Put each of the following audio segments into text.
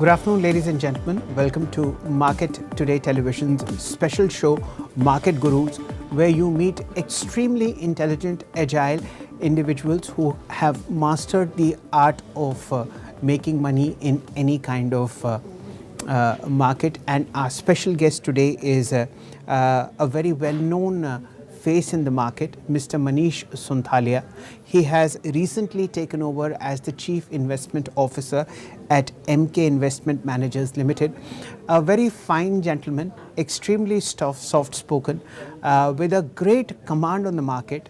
Good afternoon, ladies and gentlemen. Welcome to Market Today Television's special show, Market Gurus, where you meet extremely intelligent, agile individuals who have mastered the art of making money in any kind of market. And our special guest today is a very well-known face in the market, Mr. Manish Sonthalia. He has recently taken over as the Chief Investment Officer at Emkay Investment Managers Ltd. A very fine gentleman, extremely soft-spoken, with a great command on the market.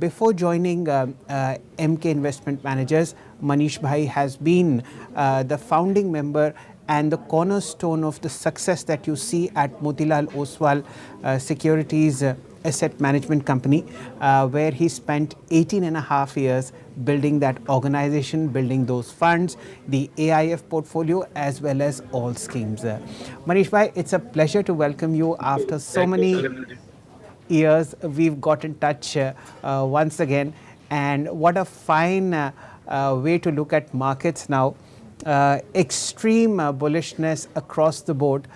Before joining Emkay Investment Managers, Manish Bhai has been the founding member and the cornerstone of the success that you see at Motilal Oswal Securities Asset Management Company, where he spent 18 and a half years building that organization, building those funds, the AIF portfolio, as well as all schemes. Manish Bhai, it's a pleasure to welcome you after so many years. We've got in touch once again, and what a fine way to look at markets now. Extreme bullishness across the board,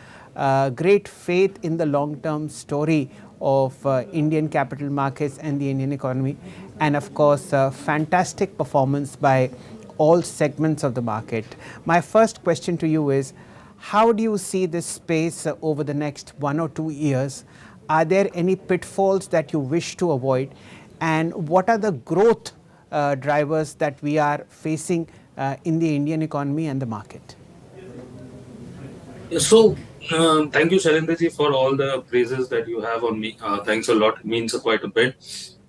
great faith in the long-term story of Indian capital markets and the Indian economy, and of course fantastic performance by all segments of the market. My first question to you is, how do you see this space over the next 1 or 2 years? Are there any pitfalls that you wish to avoid, and what are the growth drivers that we are facing in the Indian economy and the market? Thank you, Shailendra ji, for all the praises that you have on me. Thanks a lot. It means quite a bit.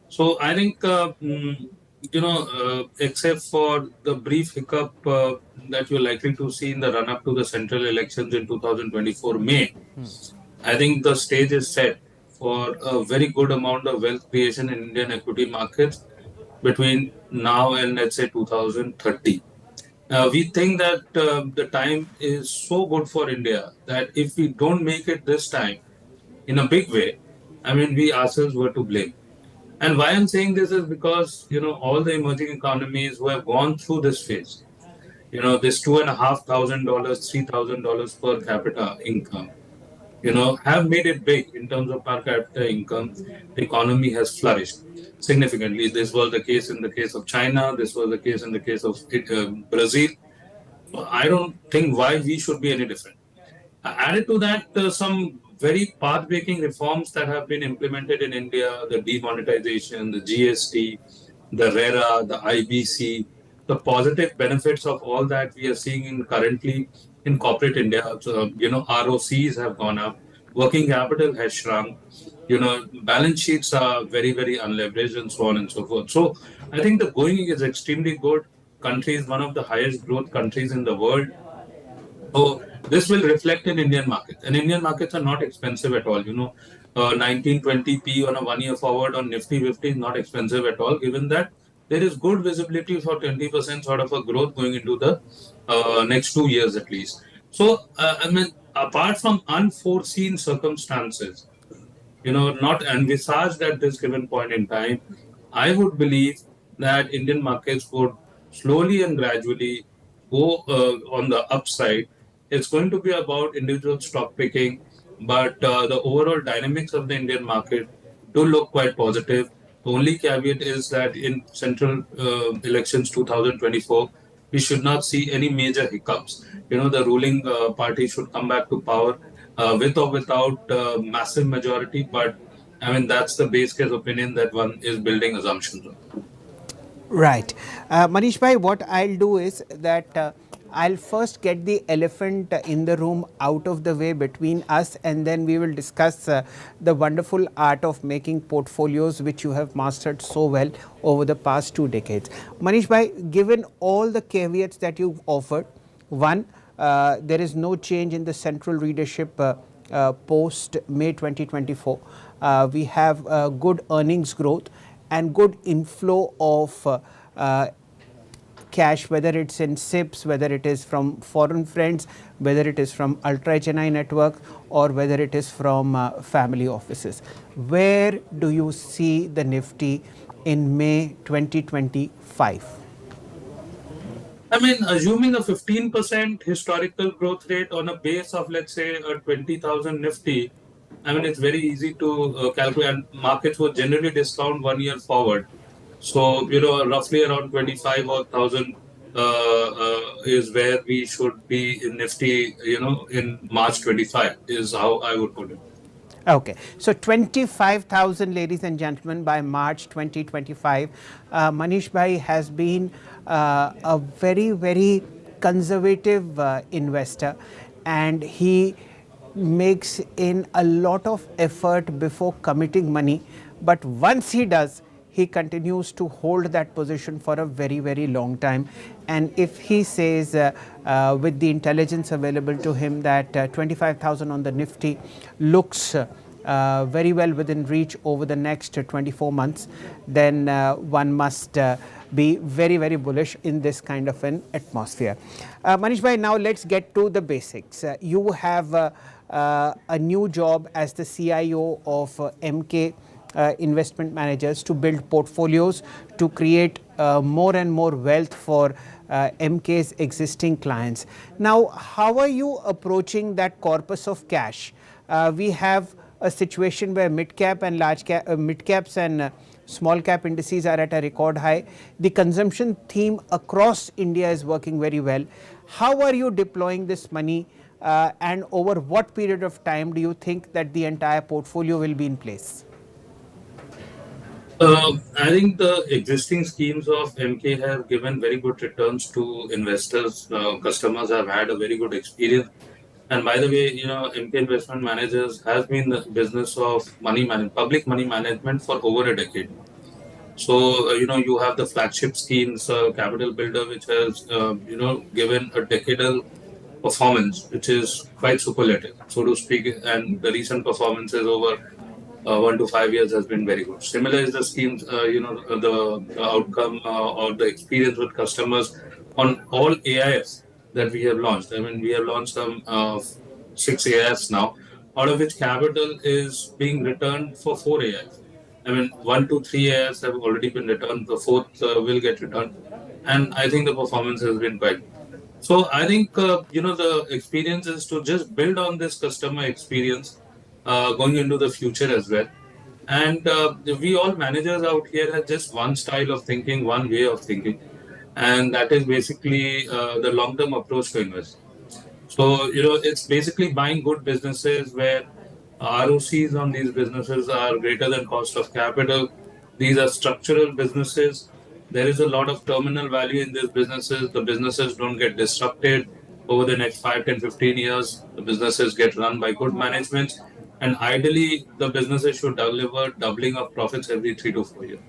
So, I think, except for the brief hiccup that you're likely to see in the run up to the central elections in 2024 May, I think the stage is set for a very good amount of wealth creation in Indian equity markets between now and, let's say, 2030. We think that the time is so good for India that if we don't make it this time in a big way, I mean, we ourselves were to blame. And why I'm saying this is because, all the emerging economies who have gone through this phase, this $2,500, $3,000 per capita income, have made it big in terms of per capita income. The economy has flourished significantly. This was the case in the case of China. This was the case in the case of Brazil. I don't think why we should be any different. Added to that, some very path-breaking reforms that have been implemented in India, the demonetization, the GST, the RERA, the IBC, the positive benefits of all that we are seeing currently in corporate India. So, ROCs have gone up, working capital has shrunk, balance sheets are very, very unleveraged and so on and so forth. So I think the going is extremely good. Country is one of the highest growth countries in the world. So this will reflect in Indian markets, and Indian markets are not expensive at all. 1920p on a 1 year forward on Nifty 50 is not expensive at all, given that there is good visibility for 20% sort of a growth going into the next 2 years at least. So, apart from unforeseen circumstances, not envisaged at this given point in time, I would believe that Indian markets would slowly and gradually go on the upside. It's going to be about individual stock picking, but the overall dynamics of the Indian market do look quite positive. The only caveat is that in central elections 2024, we should not see any major hiccups. The ruling party should come back to power with or without massive majority, but I mean, that's the base case opinion that one is building assumptions on. Right. Manish Bhai, what I'll do is that I'll first get the elephant in the room out of the way between us, and then we will discuss the wonderful art of making portfolios which you have mastered so well over the past 2 decades. Manish Bhai, given all the caveats that you've offered, one, there is no change in the central leadership post May 2024. We have good earnings growth and good inflow of cash, whether it's in SIPs, whether it is from foreign friends, whether it is from ultra HNI network, or whether it is from family offices. Where do you see the Nifty in May 2025? I mean, assuming a 15% historical growth rate on a base of, let's say, a 20,000 Nifty, I mean, it's very easy to calculate. And markets would generally discount 1 year forward. So, roughly around 25 or 1,000 is where we should be in Nifty, in March 25 is how I would put it. Okay, so 25,000, ladies and gentlemen, by March 2025. Manish Bhai has been a very, very conservative investor, and he makes in a lot of effort before committing money. But once he does, he continues to hold that position for a very, very long time. And if he says, with the intelligence available to him, that 25,000 on the Nifty looks very well within reach over the next 24 months, then one must be very, very bullish in this kind of an atmosphere. Manish Bhai, now let's get to the basics. You have a new job as the CIO of Emkay Investment Managers to build portfolios to create more and more wealth for MK's existing clients. Now, how are you approaching that corpus of cash? We have a situation where mid cap and mid caps and small cap indices are at a record high. The consumption theme across India is working very well. How are you deploying this money, and over what period of time do you think that the entire portfolio will be in place? I think the existing schemes of MK have given very good returns to investors. Customers have had a very good experience. And by the way, MK Investment Managers has been the business of public money management for over a decade now. So, you have the flagship schemes, Capital Builder, which has, given a decadal performance, which is quite superlative, so to speak. And the recent performances over 1 to 5 years has been very good. Similar is the schemes, the outcome or the experience with customers on all AIFs that we have launched. I mean, we have launched some 6 AIFs now, out of which capital is being returned for 4 AIFs. I mean, 1 to 3 AIFs have already been returned. The fourth will get returned, and I think the performance has been quite good. So I think the experience is to just build on this customer experience going into the future as well. And we all managers out here have just one style of thinking, one way of thinking, and that is basically the long-term approach to investing. So, it's basically buying good businesses where ROCs on these businesses are greater than cost of capital. These are structural businesses. There is a lot of terminal value in these businesses. The businesses don't get disrupted over the next 5, 10, 15 years. The businesses get run by good management. And ideally, the businesses should deliver doubling of profits every 3 to 4 years.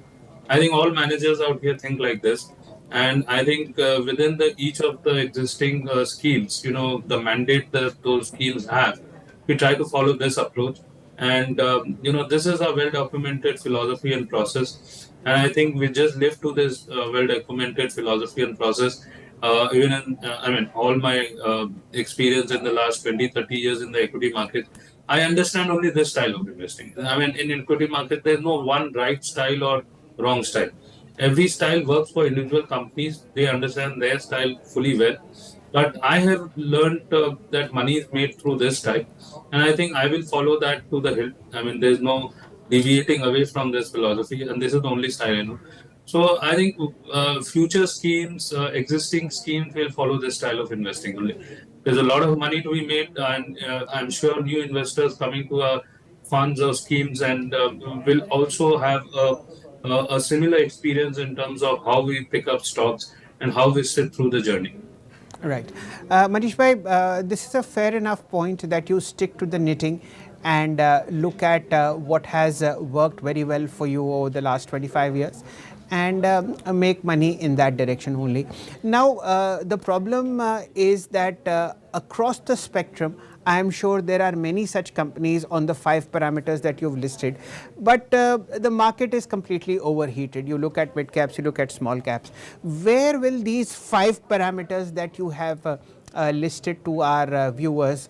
I think all managers out here think like this. And I think within the each of the existing schemes, the mandate that those schemes have, we try to follow this approach. And, this is a well documented philosophy and process. And I think we just live to this well documented philosophy and process. Even in, I mean, all my experience in the last 20, 30 years in the equity market, I understand only this style of investing. I mean, in equity market, there's no one right style or wrong style. Every style works for individual companies. They understand their style fully well. But I have learned that money is made through this style. And I think I will follow that to the hilt. I mean, there's no deviating away from this philosophy. And this is the only style I know. So I think future schemes, existing schemes will follow this style of investing only. There's a lot of money to be made, and I'm sure new investors coming to our funds or schemes and will also have a similar experience in terms of how we pick up stocks and how we sit through the journey. Right. Manish Bhai, this is a fair enough point that you stick to the knitting and look at what has worked very well for you over the last 25 years and make money in that direction only. Now, the problem is that across the spectrum, I am sure there are many such companies on the 5 parameters that you've listed, but the market is completely overheated. You look at mid caps, you look at small caps. Where will these 5 parameters that you have listed to our viewers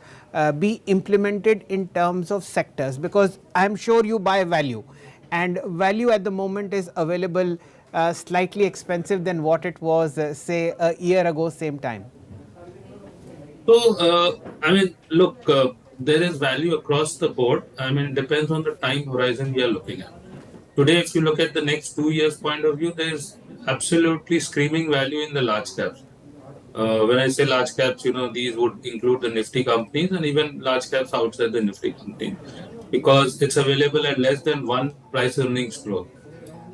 be implemented in terms of sectors? Because I am sure you buy value, and value at the moment is available slightly expensive than what it was, say, a year ago, same time? So, I mean, look, there is value across the board. I mean, it depends on the time horizon we are looking at. Today, if you look at the next 2 years point of view, there is absolutely screaming value in the large caps. When I say large caps, these would include the Nifty companies and even large caps outside the Nifty companies because it's available at less than one price earnings growth.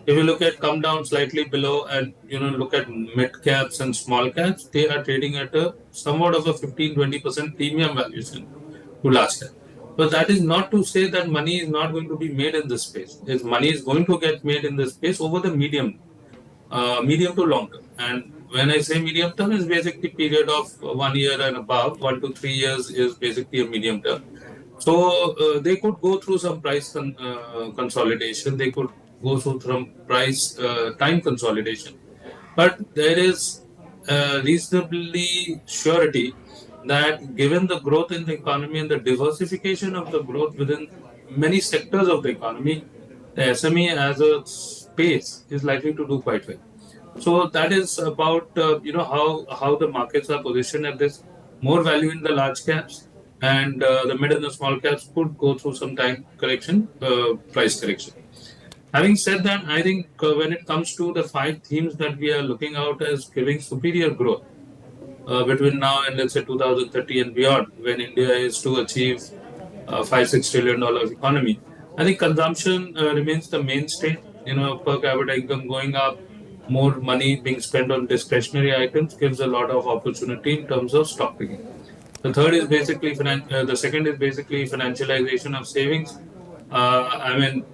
If you look at come down slightly below and look at mid caps and small caps, they are trading at a somewhat of a 15-20% premium valuation to last cap. But that is not to say that money is not going to be made in this space. Is money is going to get made in this space over the medium to long term. And when I say medium term, is basically period of 1 year and above. 1 to 3 years is basically a medium term. So they could go through some consolidation. They could go through some price time consolidation. But there is reasonably surety that given the growth in the economy and the diversification of the growth within many sectors of the economy, the SME as a space is likely to do quite well. So that is about how the markets are positioned at this more value in the large caps and the mid and the small caps could go through some time correction, price correction. Having said that, I think when it comes to the five themes that we are looking out as giving superior growth between now and let's say 2030 and beyond, when India is to achieve $5-6 trillion economy, I think consumption remains the mainstay. Per capita income going up, more money being spent on discretionary items gives a lot of opportunity in terms of stock picking. The second is basically financialization of savings. I mean,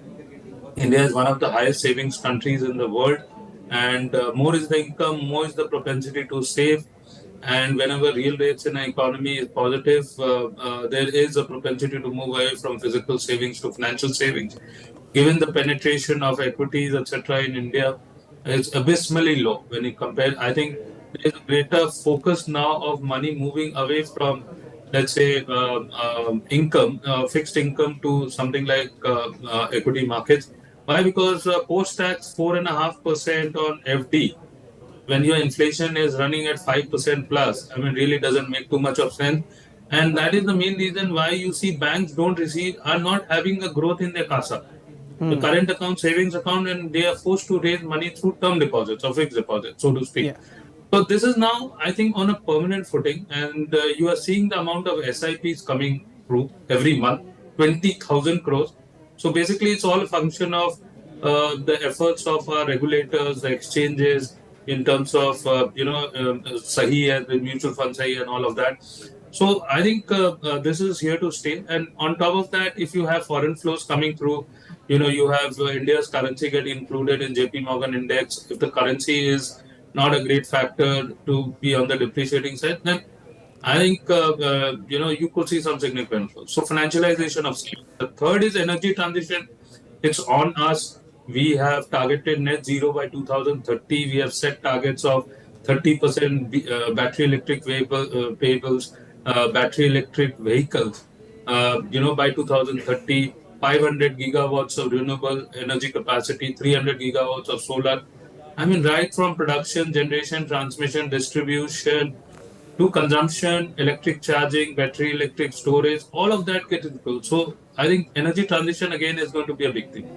India is one of the highest savings countries in the world, and more is the income, more is the propensity to save. And whenever real rates in an economy is positive, there is a propensity to move away from physical savings to financial savings. Given the penetration of equities, etc., in India, is abysmally low when you compare. I think there is a greater focus now of money moving away from, let's say, fixed income to something like equity markets. Why? Because post-tax 4.5% on FD, when your inflation is running at 5% plus, I mean, really doesn't make too much of sense. And that is the main reason why you see banks are not having a growth in their CASA, the current account, savings account, and they are forced to raise money through term deposits or fixed deposits, so to speak. Yeah. So this is now, I think, on a permanent footing, and you are seeing the amount of SIPs coming through every month, 20,000 crores. So basically, it's all a function of the efforts of our regulators, the exchanges, in terms of Sahi and the mutual fund Sahi and all of that. So I think this is here to stay. And on top of that, if you have foreign flows coming through, you have India's currency get included in JP Morgan index. If the currency is not a great factor to be on the depreciating side, then I think you could see some significant flows. So financialization of savings. The third is energy transition. It's on us. We have targeted net zero by 2030. We have set targets of 30% battery electric vehicles, battery electric vehicles. By 2030, 500 gigawatts of renewable energy capacity, 300 gigawatts of solar. I mean, right from production, generation, transmission, distribution to consumption, electric charging, battery electric storage, all of that gets included. So I think energy transition again is going to be a big thing.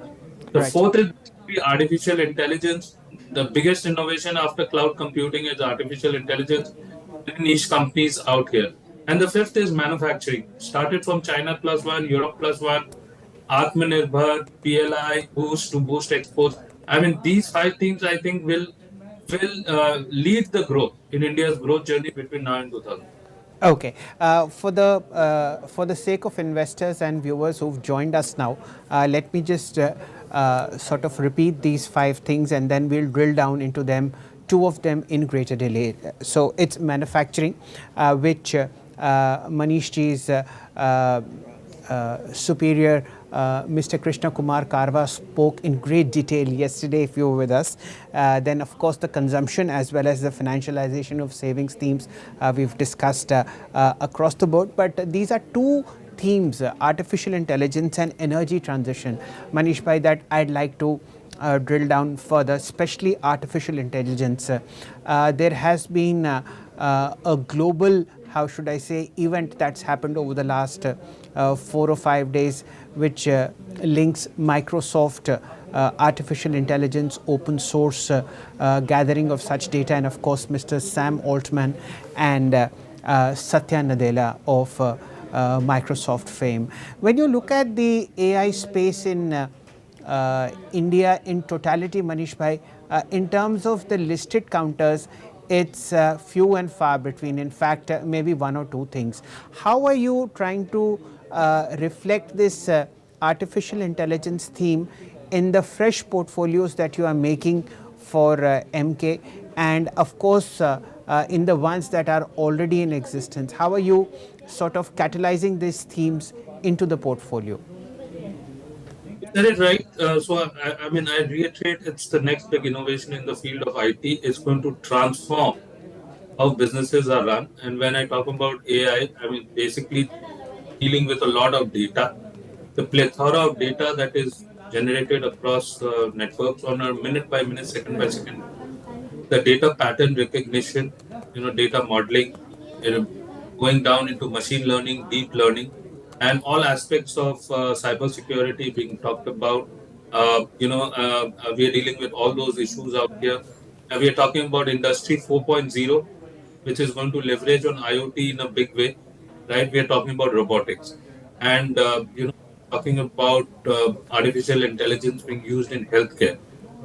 The Right. fourth is basically artificial intelligence. The biggest innovation after cloud computing is artificial intelligence. Many niche companies out here. And the fifth is manufacturing. Started from China plus one, Europe plus one, Atmanirbhar, PLI, boost to boost exports. I mean, these five things I think will lead the growth in India's growth journey between now and 2000. Okay. For the sake of investors and viewers who've joined us now, let me just sort of repeat these five things, and then we'll drill down into them. Two of them in greater detail. So it's manufacturing, which Manish ji's superior, Mr. Krishna Kumar Karwa, spoke in great detail yesterday if you were with us. Then of course the consumption as well as the financialization of savings themes we've discussed across the board. But these are two themes, artificial intelligence and energy transition. Manish bhai, that I'd like to drill down further, especially artificial intelligence. There has been a global, how should I say, event that's happened over the last 4 or 5 days, which links Microsoft artificial intelligence, open source gathering of such data, and of course Mr. Sam Altman and Satya Nadella of Microsoft fame. When you look at the AI space in India in totality, Manish Bhai, in terms of the listed counters, it's few and far between. In fact, maybe one or two things. How are you trying to reflect this artificial intelligence theme in the fresh portfolios that you are making for MK, and of course in the ones that are already in existence? How are you sort of catalyzing these themes into the portfolio? That is right. I mean, I reiterate, it's the next big innovation in the field of IT. It's going to transform how businesses are run. And when I talk about AI, I mean, basically dealing with a lot of data, the plethora of data that is generated across networks on a minute by minute, second by second, the data pattern recognition, data modeling, you know, going down into machine learning, deep learning, and all aspects of cyber security being talked about. We are dealing with all those issues out here. We are talking about Industry 4.0, which is going to leverage on IoT in a big way, right? We are talking about robotics, and talking about artificial intelligence being used in healthcare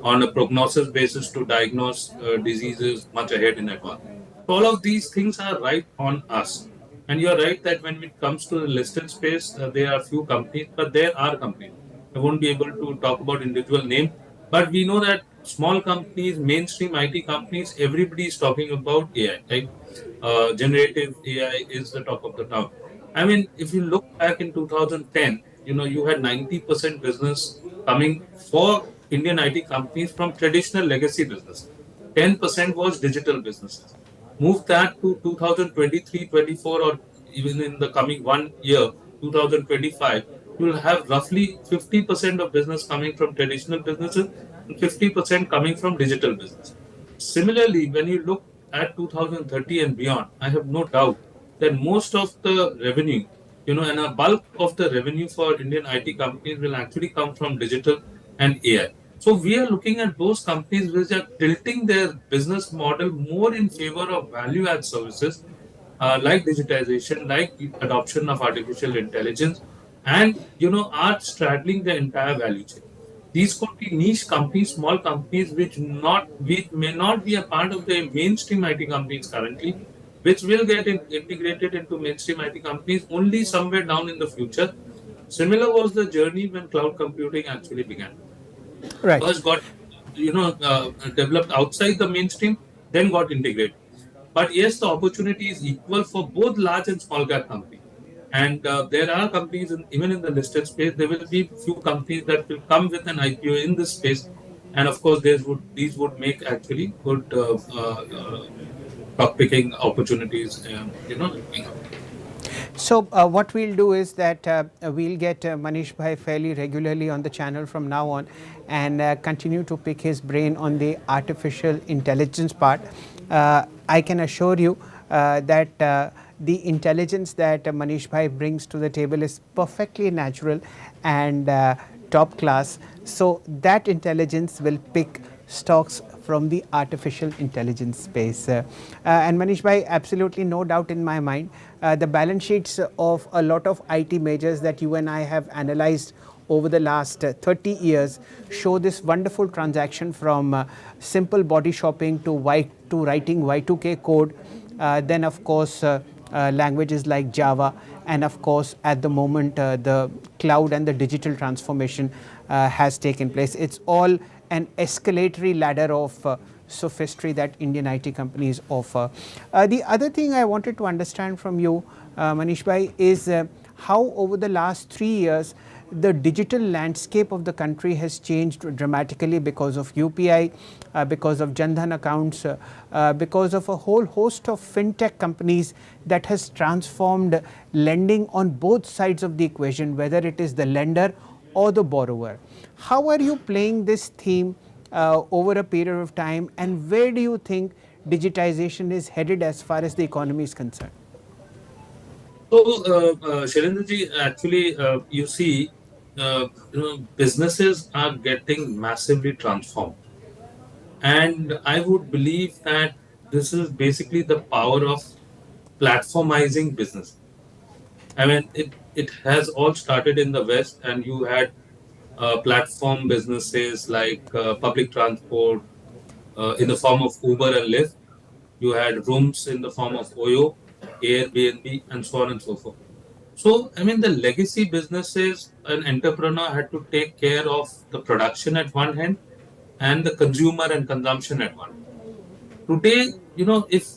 on a prognosis basis to diagnose diseases much ahead in advance. So all of these things are right on us. And you're right that when it comes to the listed space, there are few companies, but there are companies. I won't be able to talk about individual name, but we know that small companies, mainstream IT companies, everybody is talking about AI, right? Generative AI is the talk of the town. I mean, if you look back in 2010, you had 90% business coming for Indian IT companies from traditional legacy business. 10% was digital businesses. Move that to 2023, 24, or even in the coming 1 year, 2025, you will have roughly 50% of business coming from traditional businesses and 50% coming from digital business. Similarly, when you look at 2030 and beyond, I have no doubt that most of the revenue, and a bulk of the revenue for Indian IT companies will actually come from digital and AI. So we are looking at those companies which are tilting their business model more in favor of value add services, like digitization, like adoption of artificial intelligence, and are straddling the entire value chain. These could be niche companies, small companies, which may not be a part of the mainstream IT companies currently, which will get integrated into mainstream IT companies only somewhere down in the future. Similar was the journey when cloud computing actually began. Right. First got developed outside the mainstream, then got integrated. But yes, the opportunity is equal for both large and small cap companies. And there are companies, even in the listed space, there will be few companies that will come with an IPO in this space. And of course, these would make actually good stock picking opportunities, looking up. So what we'll do is that we'll get Manish Bhai fairly regularly on the channel from now on, and continue to pick his brain on the artificial intelligence part. I can assure you that the intelligence that Manish Bhai brings to the table is perfectly natural and top class. So that intelligence will pick stocks from the artificial intelligence space. And Manish Bhai, absolutely no doubt in my mind, the balance sheets of a lot of IT majors that you and I have analyzed over the last 30 years show this wonderful transaction from simple body shopping to writing Y2K code, then of course languages like Java, and of course at the moment the cloud and the digital transformation has taken place. It's all an escalatory ladder of sophistry that Indian IT companies offer. The other thing I wanted to understand from you, Manish Bhai, is how over the last 3 years the digital landscape of the country has changed dramatically because of UPI, because of Jan Dhan accounts, because of a whole host of fintech companies that has transformed lending on both sides of the equation, whether it is the lender or the borrower. How are you playing this theme over a period of time, and where do you think digitization is headed as far as the economy is concerned? So, Shailendra ji, actually, you see, businesses are getting massively transformed. And I would believe that this is basically the power of platformizing business. I mean, it has all started in the West, and you had platform businesses like public transport in the form of Uber and Lyft. You had rooms in the form of Oyo, Airbnb, and so on and so forth. So, I mean, the legacy businesses, an entrepreneur had to take care of the production at one hand and the consumer and consumption at one. Today, if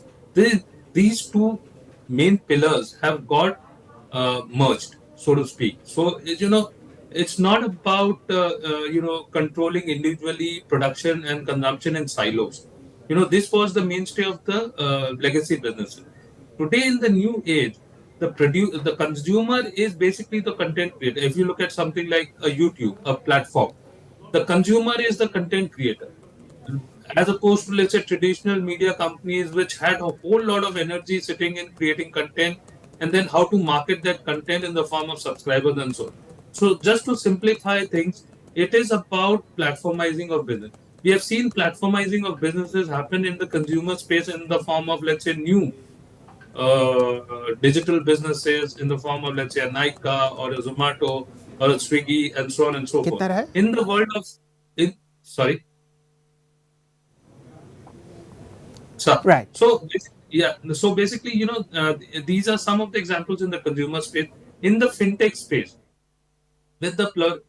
these two main pillars have got merged, so to speak. So, it's not about controlling individually production and consumption in silos. This was the mainstay of the legacy businesses. Today, in the new age, the consumer is basically the content creator. If you look at something like a YouTube, a platform, the consumer is the content creator, as opposed to, let's say, traditional media companies which had a whole lot of energy sitting in creating content and then how to market that content in the form of subscribers and so on. So just to simplify things, it is about platformizing of business. We have seen platformizing of businesses happen in the consumer space in the form of, let's say, new digital businesses in the form of, let's say, a Nika or a Zomato or a Swiggy and so on and so forth. कितना रहा है? In the world of, sorry. So, Right. yeah. So basically, these are some of the examples in the consumer space. In the fintech space, with the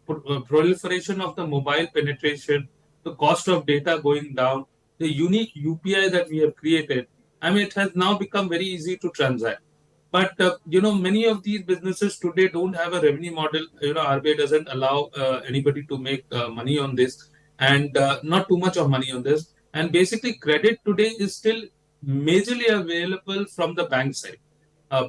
proliferation of the mobile penetration, the cost of data going down, the unique UPI that we have created, I mean, it has now become very easy to transact. But many of these businesses today don't have a revenue model. RBI doesn't allow anybody to make money on this, and not too much of money on this. And basically, credit today is still majorly available from the bank side.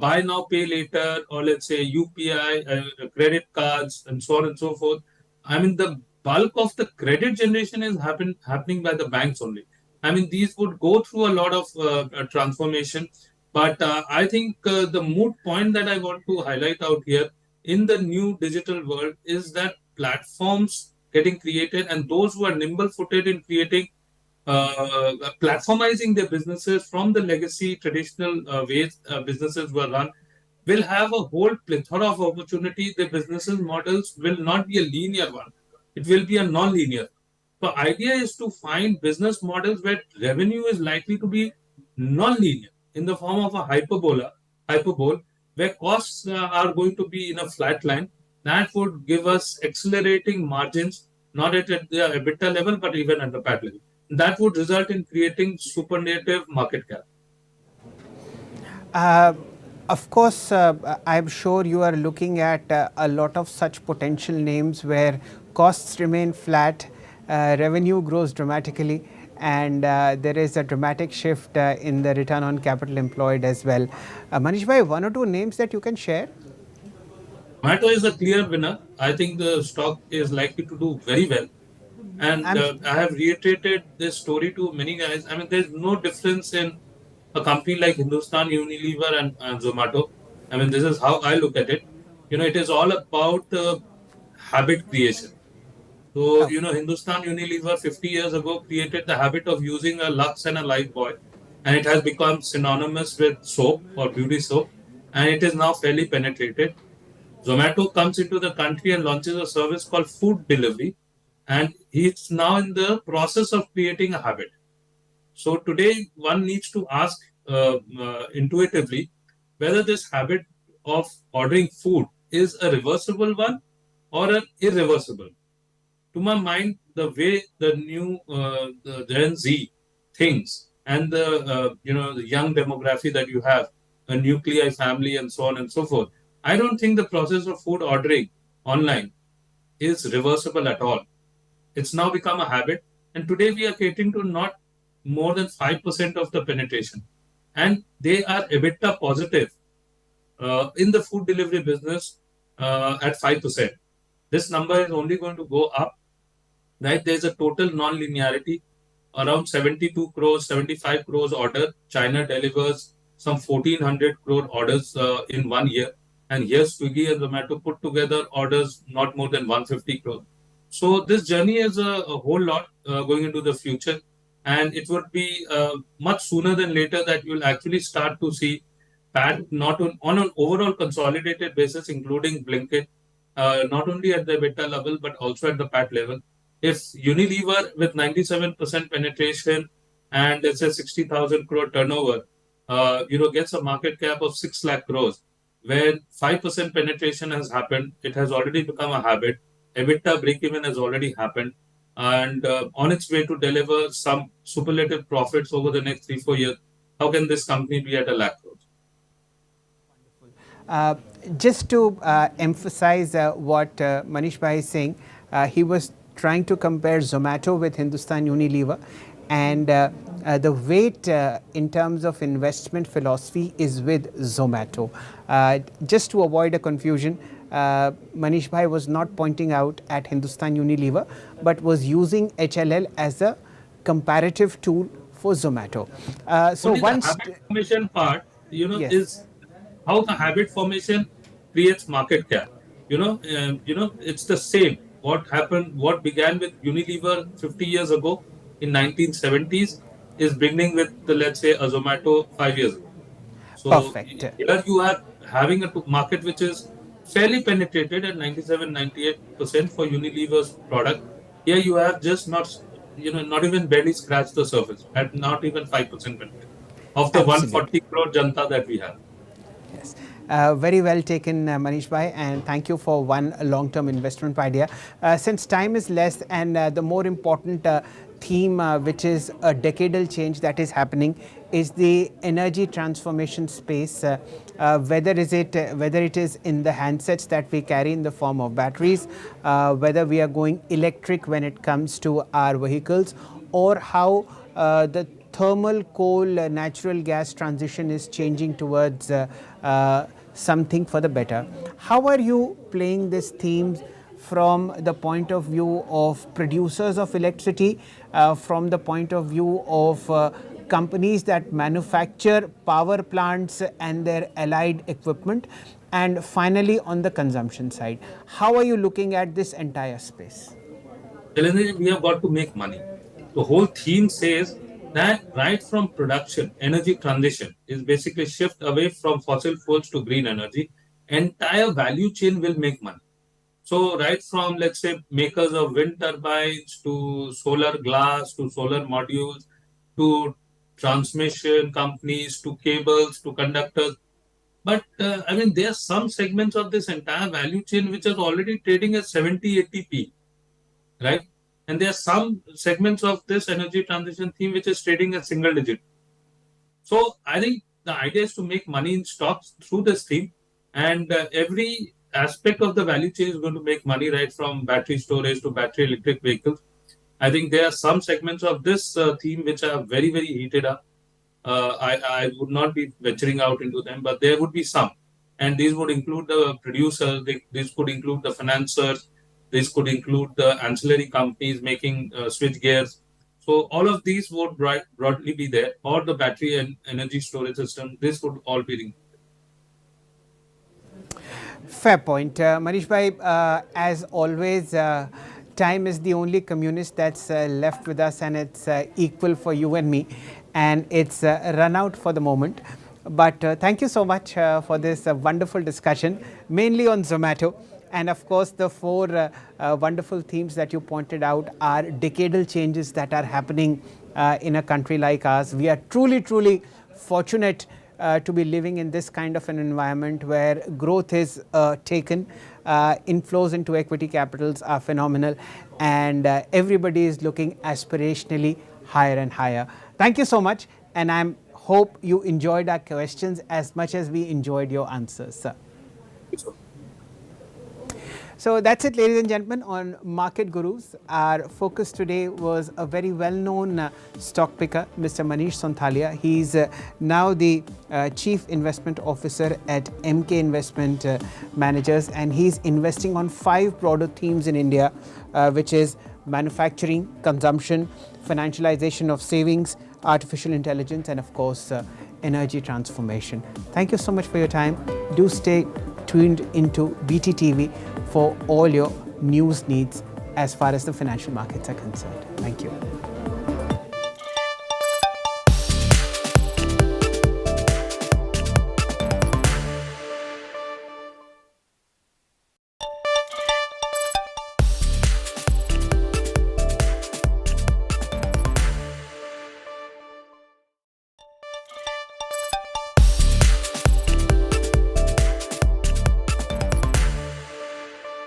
Buy now, pay later, or let's say UPI, credit cards, and so on and so forth. I mean, the bulk of the credit generation is happening by the banks only. I mean, these would go through a lot of transformation. But I think the moot point that I want to highlight out here in the new digital world is that platforms getting created, and those who are nimble footed in creating platformizing their businesses from the legacy traditional ways businesses were run will have a whole plethora of opportunity. The businesses models will not be a linear one. It will be a non-linear. The idea is to find business models where revenue is likely to be non-linear in the form of a hyperbole, where costs are going to be in a flat line. That would give us accelerating margins, not at the EBITDA level, but even at the PAT level. That would result in creating superlative market cap. Uh, of course, I'm sure you are looking at a lot of such potential names where costs remain flat, revenue grows dramatically, and there is a dramatic shift in the return on capital employed as well. Manish bhai, one or two names that you can share? Zomato is a clear winner. I think the stock is likely to do very well. And I'm I have reiterated this story to many guys. I mean, there's no difference in a company like Hindustan Unilever and Zomato. I mean, this is how I look at it. It is all about habit creation. So, oh, Hindustan Unilever 50 years ago created the habit of using a Lux and a Lifebuoy, and it has become synonymous with soap or beauty soap, and it is now fairly penetrated. Zomato comes into the country and launches a service called food delivery, and it's now in the process of creating a habit. So today, one needs to ask intuitively whether this habit of ordering food is a reversible one or an irreversible. To my mind, the way the new the Gen Z thinks and the young demography that you have, a nuclei family and so on and so forth, I don't think the process of food ordering online is reversible at all. It's now become a habit, and today we are catering to not more than 5% of the penetration, and they are EBITDA positive in the food delivery business at 5%. This number is only going to go up, right? There's a total non-linearity around 72 crores, 75 crores order. China delivers some 1400 crore orders in 1 year. And here Swiggy and Zomato put together orders not more than 150 crore. So this journey is a whole lot going into the future. And it would be much sooner than later that you'll actually start to see PAT not on an overall consolidated basis, including Blinkit, not only at the EBITDA level, but also at the PAT level. If Unilever with 97% penetration and let's say 60,000 crore turnover, gets a market cap of 6 lakh crores, where 5% penetration has happened, it has already become a habit. EBITDA break-even has already happened, and on its way to deliver some superlative profits over the next 3-4 years. How can this company be at a lakh crores? Uh, just to emphasize what Manish Bhai is saying, he was trying to compare Zomato with Hindustan Unilever, and the weight in terms of investment philosophy is with Zomato. Just to avoid a confusion, Manish Bhai was not pointing out at Hindustan Unilever, but was using HLL as a comparative tool for Zomato. So Only the once, habit formation part, yes, is how the habit formation creates market cap. It's the same. What happened, what began with Unilever 50 years ago in 1970s is beginning with the, let's say, a Zomato 5 years ago. So perfect. here you are having a market which is fairly penetrated at 97, 98% for Unilever's product. Here you have just not even barely scratched the surface at not even 5% penetration of the Absolutely. 140 crore janta that we have. Yes. Very well taken, Manish Bhai, and thank you for one long-term investment idea. Since time is less, and the more important theme, which is a decadal change that is happening, is the energy transformation space. Whether it is in the handsets that we carry in the form of batteries, whether we are going electric when it comes to our vehicles, or how the thermal coal natural gas transition is changing towards something for the better. How are you playing these themes from the point of view of producers of electricity, from the point of view of companies that manufacture power plants and their allied equipment, and finally on the consumption side? How are you looking at this entire space? Shailendra, we have got to make money. The whole theme says that right from production, energy transition is basically shift away from fossil fuels to green energy. Entire value chain will make money. So right from, let's say, makers of wind turbines to solar glass to solar modules to transmission companies to cables to conductors. But I mean, there are some segments of this entire value chain which are already trading at 70, 80p, right? And there are some segments of this energy transition theme which is trading at single digit. So I think the idea is to make money in stocks through this theme, and every aspect of the value chain is going to make money, right from battery storage to battery electric vehicles. I think there are some segments of this theme which are very, very heated up. I would not be venturing out into them, but there would be some. And these would include the producers, these could include the financiers, this could include the ancillary companies making switch gears. So all of these would broadly be there, or the battery and energy storage system. This would all be. Fair point. Manish Bhai, as always, time is the only communist that's left with us, and it's equal for you and me, and it's run out for the moment. But thank you so much for this wonderful discussion, mainly on Zomato. And of course, the four wonderful themes that you pointed out are decadal changes that are happening in a country like ours. We are truly, truly fortunate to be living in this kind of an environment where growth is taken, inflows into equity capitals are phenomenal, and everybody is looking aspirationally higher and higher. Thank you so much, and I hope you enjoyed our questions as much as we enjoyed your answers, sir. So that's it, ladies and gentlemen, on Market Gurus. Our focus today was a very well-known stock picker, Mr. Manish Sonthalia. He's now the Chief Investment Officer at Emkay Investment Managers, and he's investing on 5 broader themes in India, which is manufacturing, consumption, financialization of savings, artificial intelligence, and of course, energy transformation. Thank you so much for your time. Do stay tuned into BTTV for all your news needs as far as the financial markets are concerned. Thank you.